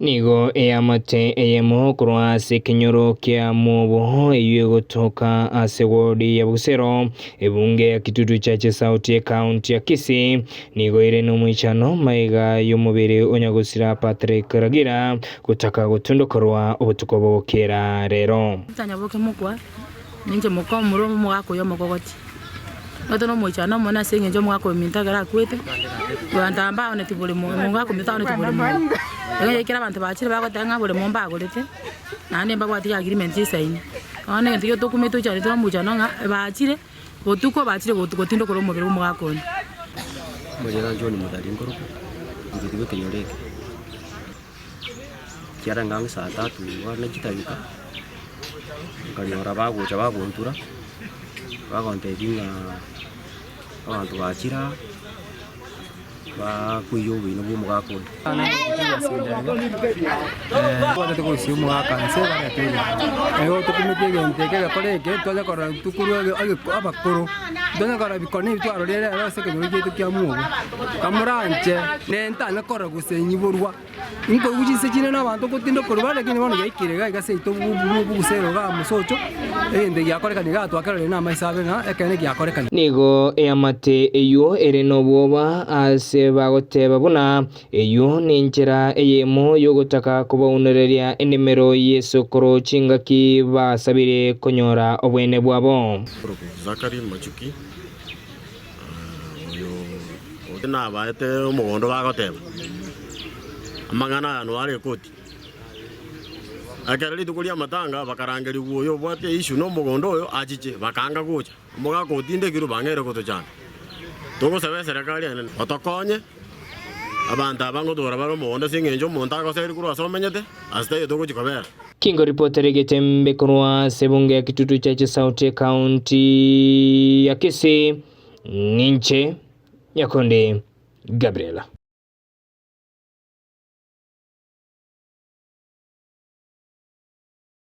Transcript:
Nigo eyamate eyemo kurwase kinyoro kya mubo eyo gutoka asewodi ya Busero ebunge ya Kitutu Chache Sauti County ya Kisii nigo ire no mwichano maiga y'umubiri onyagusira Patrick Ragira kutaka gutundukorwa obutukobo kera rero tanyaboke mukwa ninje muko muro mwako yo mukogoti Notono mwichano mona senye njo mwako mintagara kwete Rwanda one tibule mwako mitano tibule mwako Ega kira abantu bachire bagotanga bule momba agolete nane bagwati agreement isaini Ane ntiyo dokumento cyane twa mwichano nga bachire botuko bachire gotindo koro mubiri mwako Mujera John mudari ngoro ngitiwe kinyoreke Kiara ngangi saa 3 wana kitayuka Kaliora bagocha bagontura bagontedinga abantu bachira bakuyo bino bumugako Bwana tuko si umwaka nse baratera eyo tukumite gente ke gakoreke tole kora tukuru abakuru dona kora bikoni bitwaro rere arose ke muri gitu kyamugo kamuranje nenta nakora gusenyi burwa ingo gujise kine nabantu kutindo korwa lakini bano gaikire gase ito bugusero ga musocho ende yakoreka ni gato akara na maisabe na ekene yakoreka nigo eyamate eyo ere no boba ase bagoteba buna eyo ninjira eyemo yogotaka kubaunereria enemero yesokoro chingaki basabire konyora obwene bwabo Zakari Machuki yo odena baete umugondo bagoteba amangana anu ari koti akarali tukulia matanga bakarangeri uyo bwate issue no mugondo oyo achiche bakanga kucha muga kotinde kiru bangere koto cyane Togo sabe serikali ene otokonye abantu abangodora baro mugondo singenjo muntu akoseri kuru asomenyete asite togo chikobera Kingo reporter Getembe kunwa sebunge ya Kitutu Chache Sauti County ya Kisii Ninche Nyakonde Gabriela